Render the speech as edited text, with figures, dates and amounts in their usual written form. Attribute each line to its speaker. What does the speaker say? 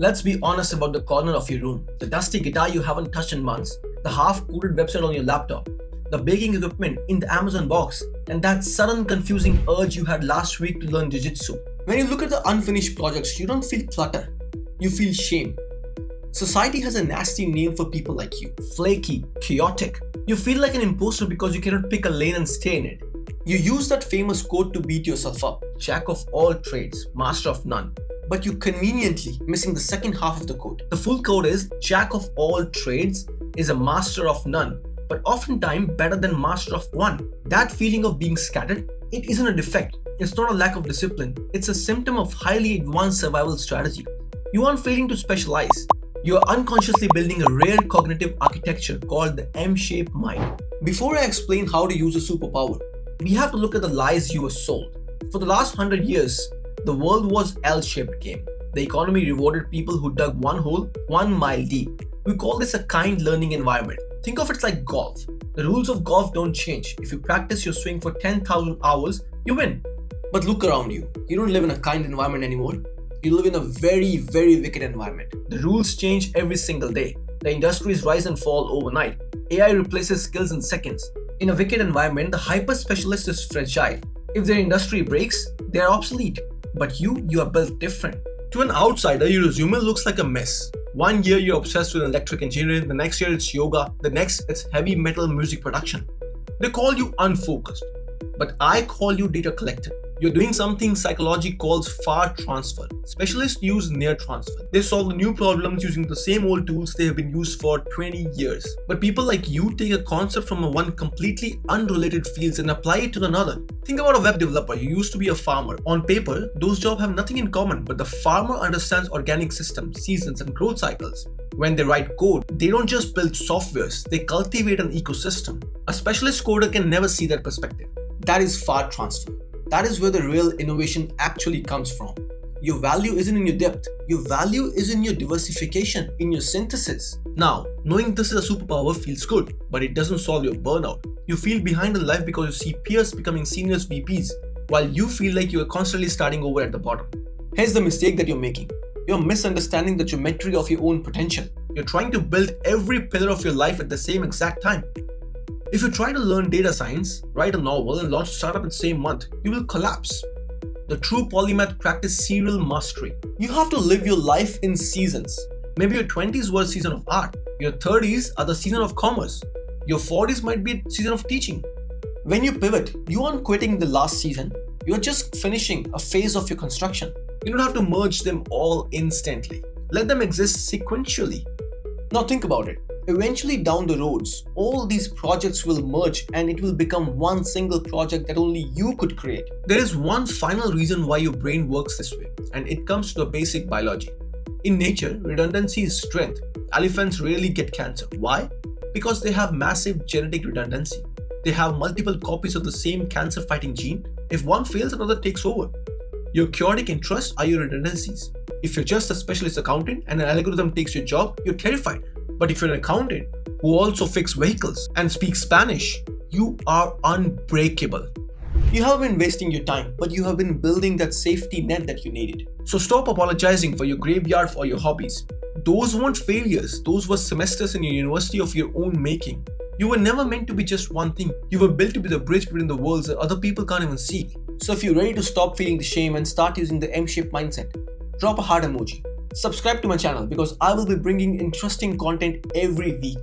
Speaker 1: Let's be honest about the corner of your room, the dusty guitar you haven't touched in months, the half-coded website on your laptop, the baking equipment in the Amazon box, and that sudden confusing urge you had last week to learn Jiu-Jitsu. When you look at the unfinished projects, you don't feel clutter, you feel shame. Society has a nasty name for people like you: flaky, chaotic. You feel like an imposter because you cannot pick a lane and stay in it. You use that famous quote to beat yourself up: jack of all trades, master of none. But you conveniently missing the second half of the quote. The full quote is: jack of all trades is a master of none, but oftentimes better than master of one. That feeling of being scattered, it isn't a defect. It's not a lack of discipline. It's a symptom of highly advanced survival strategy. You aren't failing to specialize. You are unconsciously building a rare cognitive architecture called the M-shaped mind. Before I explain how to use a superpower, we have to look at the lies you were sold. For the last 100 years, the world was L-shaped game. The economy rewarded people who dug one hole 1 mile deep. We call this a kind learning environment. Think of it like golf. The rules of golf don't change. If you practice your swing for 10,000 hours, you win. But look around you. You don't live in a kind environment anymore. You live in a very, very wicked environment. The rules change every single day. The industries rise and fall overnight. AI replaces skills in seconds. In a wicked environment, the hyper-specialist is fragile. If their industry breaks, they are obsolete. But you are built different. To an outsider, your resume looks like a mess. One year you're obsessed with electric engineering, the next year it's yoga, the next it's heavy metal music production. They call you unfocused, but I call you data collector. You're doing something psychology calls far transfer. Specialists use near transfer. They solve new problems using the same old tools they have been used for 20 years. But people like you take a concept from one completely unrelated fields and apply it to another. Think about a web developer. You used to be a farmer. On paper, those jobs have nothing in common, but the farmer understands organic systems, seasons, and growth cycles. When they write code, they don't just build softwares, they cultivate an ecosystem. A specialist coder can never see that perspective. That is far transfer. That is where the real innovation actually comes from. Your value isn't in your depth. Your value is in your diversification, in your synthesis. Now, knowing this is a superpower feels good, but it doesn't solve your burnout. You feel behind in life because you see peers becoming seniors VPs, while you feel like you are constantly starting over at the bottom. Here's the mistake that you're making. You're misunderstanding the geometry of your own potential. You're trying to build every pillar of your life at the same exact time. If you try to learn data science, write a novel, and launch a startup in the same month, you will collapse. The true polymath practice serial mastery. You have to live your life in seasons. Maybe your 20s were a season of art. Your 30s are the season of commerce. Your 40s might be a season of teaching. When you pivot, you aren't quitting the last season. You're just finishing a phase of your construction. You don't have to merge them all instantly. Let them exist sequentially. Now think about it. Eventually down the roads, all these projects will merge and it will become one single project that only you could create. There is one final reason why your brain works this way, and it comes to the basic biology. In nature, redundancy is strength. Elephants rarely get cancer. Why? Because they have massive genetic redundancy. They have multiple copies of the same cancer-fighting gene. If one fails, another takes over. Your chaotic interests are your redundancies. If you're just a specialist accountant and an algorithm takes your job, you're terrified. But if you're an accountant who also fixes vehicles and speaks Spanish, you are unbreakable. You have been wasting your time, but you have been building that safety net that you needed. So stop apologizing for your graveyard or your hobbies. Those weren't failures. Those were semesters in your university of your own making. You were never meant to be just one thing. You were built to be the bridge between the worlds that other people can't even see. So if you're ready to stop feeling the shame and start using the M-shaped mindset, drop a heart emoji. Subscribe to my channel because I will be bringing interesting content every week.